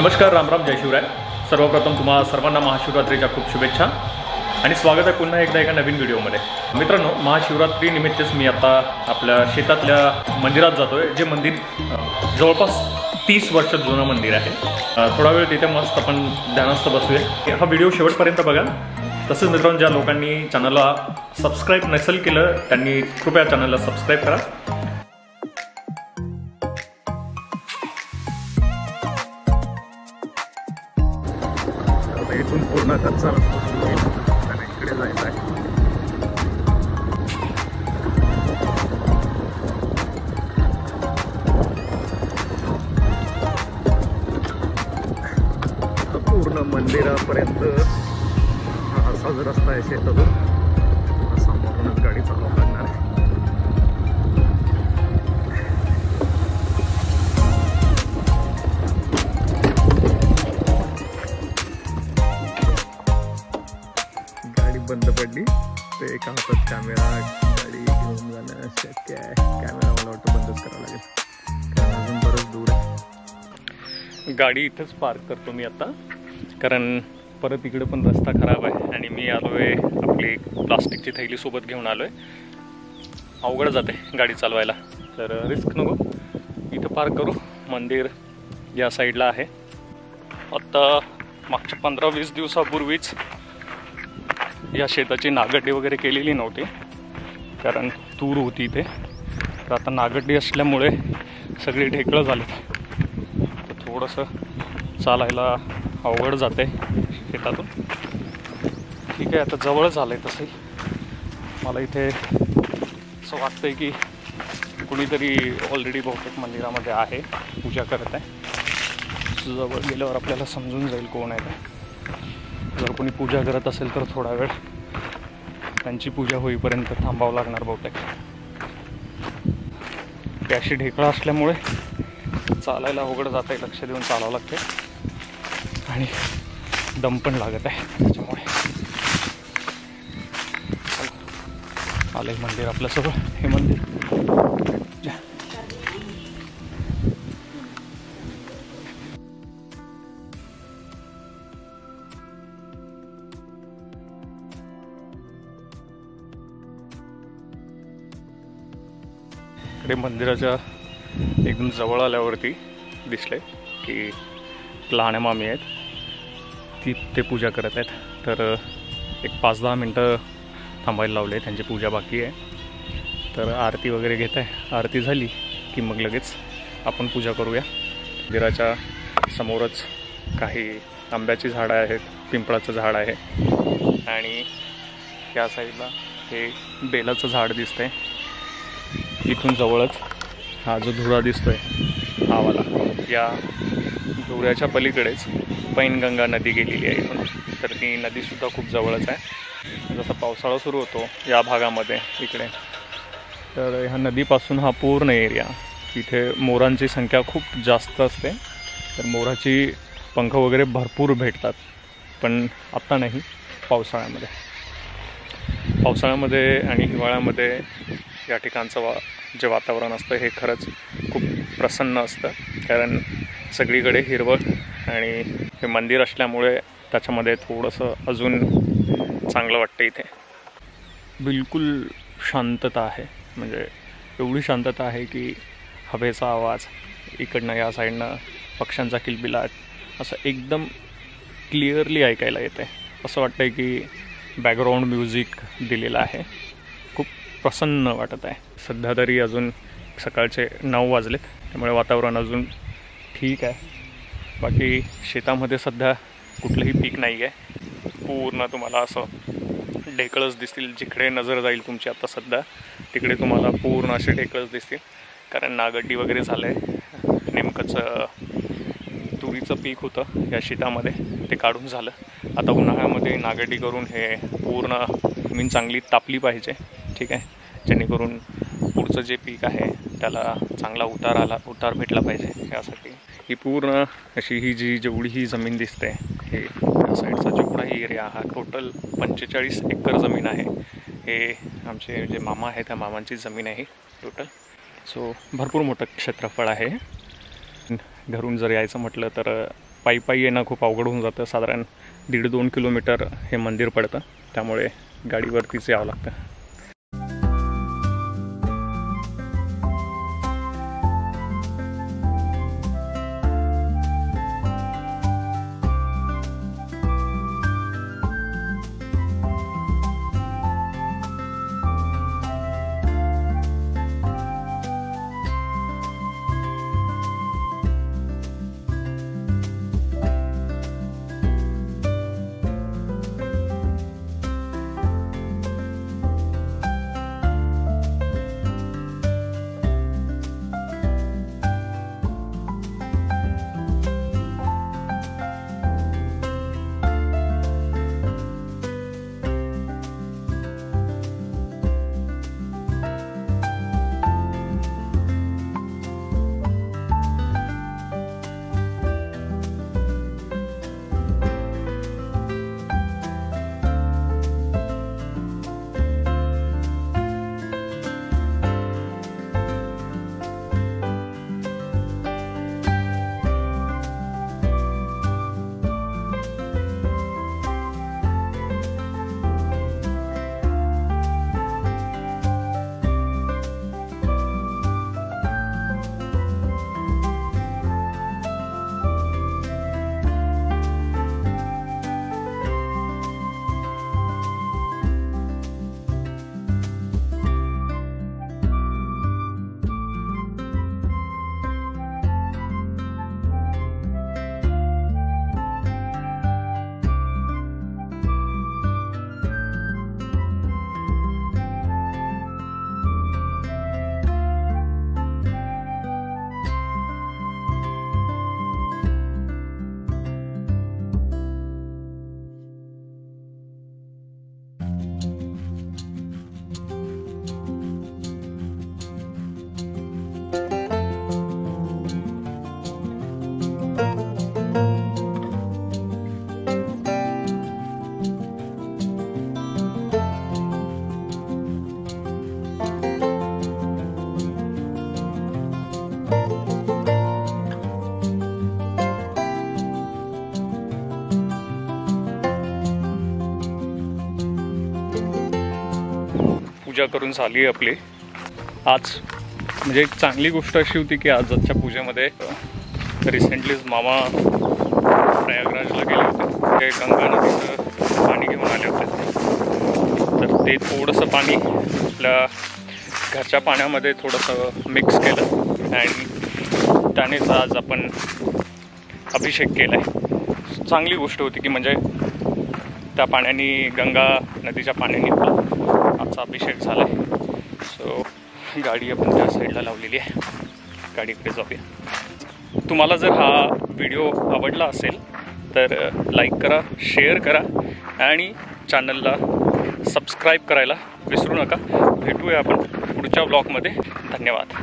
नमस्कार, रामराम, जय शिवराय। सर्वप्रथम तुम्हा सर्वांना महाशिवरात्रीच्या खूप शुभेच्छा आणि स्वागत आहे पुन्हा एकदा एका नवीन व्हिडिओमध्ये। मित्रांनो, महाशिवरात्री निमित्तच मी आता आपल्या शेतातल्या मंदिरात जातोय, जे मंदिर जवळपास 30 वर्ष जुनं मंदिर आहे। थोडा वेळ तिथे मस्त आपण ध्यानस्थ बसूया। हा व्हिडिओ शेवटपर्यंत बघा। तसेच मित्रांनो, ज्या लोकांनी चॅनलला सबस्क्राईब नसेल केलं त्यांनी कृपया चॅनलला सबस्क्राईब करा। इथून पूर्ण कच्चा आणि इकडे जायचं आहे। पूर्ण मंदिरापर्यंत असाच रस्ता आहे शेतातून, समोरूनच गाडी चालवावी लागणार आहे। बंद पडली ते एका हातात कॅमेरा, गाडी घेऊन जाणं शक्य आहे। कॅमेरा मला वाटतं बंदच करावं लागेल, कारण अजून बरंच दूर आहे। गाडी इथंच पार्क करतो मी आता, कारण परत इकडे पण रस्ता खराब आहे आणि मी आलोय आपली प्लास्टिकची थैली सोबत घेऊन आलोय। अवघड जाते गाडी चालवायला, तर रिस्क नको, इथं पार्क करू। मंदिर या साईडला आहे। आता मागच्या 15-20 दिवसापूर्वीच या शेताची नागड्डी वगैरे केलेली नव्हती, कारण तूर होती इथे। तर आता नागड्डी असल्यामुळे सगळी ढेकळं झाली, तर थोडंसं चालायला अवघड जाते शेतातून। ठीक आहे, आता जवळ झालं आहे तसंही। मला इथे असं वाटतंय की कुणीतरी ऑलरेडी बहुतेक मंदिरामध्ये आहे, पूजा करत आहे। जवळ गेल्यावर आपल्याला समजून जाईल कोण आहे ते। जर कोणी पूजा करत असेल तर थोडा वेळ त्यांची पूजा होईपर्यंत थांबावं लागणार बहुतेक। त्याशी ढेकळा असल्यामुळे चालायला अवघड जात आहे, लक्ष देऊन चालावं लागते आणि दम पण लागत आहे त्याच्यामुळे। आलंय मंदिर आपल्यासोबत, हे मंदिर मंदिराच्या एकदम जवळ आल्यावरती दिसले की लहान्या मामी आहेत, ते पूजा करत आहेत। तर एक 5-10 मिनटं थांबायला लावले, त्यांची पूजा बाकी आहे। तर आरती वगैरे घेत आहे, आरती झाली की मग लगेच आपण पूजा करूया। मंदिराच्या समोरच काही आंब्याची झाडं आहेत, पिंपळाचं झाड आहे आणि या साईडला हे बेलाचं झाड दिसतंय। इथून जवळच हा जो धुरा दिसतोय हा वाला, या धुऱ्याच्या पलीकडेच पैनगंगा नदी गेलेली आहे इथून। तर ती नदीसुद्धा खूप जवळच आहे। जसा पावसाळा सुरू होतो या भागामध्ये इकडे, तर ह्या नदीपासून हा पूर्ण एरिया, इथे मोरांची संख्या खूप जास्त असते। तर मोराची पंख वगैरे भरपूर भेटतात, पण आत्ता नाही, पावसाळ्यामध्ये आणि हिवाळ्यामध्ये या ठिकाणचं जे वातावरण असतं हे खरंच खूप प्रसन्न असतं, कारण सगळीकडे हिरवळ आणि हे मंदिर असल्यामुळे त्याच्यामध्ये थोडंसं अजून चांगलं वाटतं। इथे बिलकुल शांतता आहे, म्हणजे एवढी शांतता आहे की हवेचा आवाज इकडनं या साईडनं पक्ष्यांचा किलबिलाट असं एकदम क्लिअरली ऐकायला येते। असं वाटतं की बॅकग्राऊंड म्युझिक दिलेलं आहे, खूप प्रसन्न वाटत आहे। सध्या तरी अजून सकाळचे 9 वाजलेत, त्यामुळे वातावरण अजून ठीक आहे। बाकी शेतामध्ये सध्या कुठलंही पीक नाही आहे, पूर्ण तुम्हाला असं ढेकळच दिसतील। जिकडे नजर जाईल तुमची आता सध्या तिकडे तुम्हाला पूर्ण असे ढेकळच दिसतील, कारण नागड्डी वगैरे झालं आहे। नेमकंच तुरीचं पीक होतं या शेतामध्ये, ते काढून झालं। आता उन्हाळ्यामध्ये नागड्डी करून हे पूर्ण जमीन चांगली तापली पाहिजे, ठीक आहे, जेणेकरून पुढचं जे पीक आहे त्याला चांगला उतार भेटला पाहिजे। यासाठी ही पूर्ण अशी जेवढी ही जमीन दिसते, हे या साईडचा जेवढा ही एरिया, हा टोटल 45 एकर जमीन आहे। हे आमचे जे मामा आहे त्या मामांची जमीन आहे टोटल। सो भरपूर मोठं क्षेत्रफळ आहे। घरून जर यायचं म्हटलं तर पायी पायी येणं खूप अवघड होऊन जातं. साधारण 1.5-2 किलोमीटर हे मंदिर पडतं, त्यामुळे गाडीवरतीच यावं लागतं. पूजा करून झाली आपली. आज म्हणजे एक चांगली गोष्ट अशी होती की आजच्या पूजेमध्ये रिसेंटलीच मामा प्रयागराजला गेले होते. ते गंगा नदीचं पाणी घेऊन आले होते. तर ते थोडंसं पाणी आपल्या घरच्या पाण्यामध्ये थोडंसं मिक्स केलं आणि त्यानेच आज आपण अभिषेक केला आहे. चांगली गोष्ट होती की म्हणजे त्या पाण्याने, गंगा नदीच्या पाण्याने आजचा अभिषेक झाला आहे. सो गाडी आपण त्या साईडला लावलेली आहे, गाडीकडे जाऊया. तुम्हाला जर हा व्हिडिओ आवडला असेल तर लाईक करा, शेअर करा आणि चॅनलला सबस्क्राईब करायला विसरू नका. भेटूया आपण पुढच्या ब्लॉगमध्ये. धन्यवाद.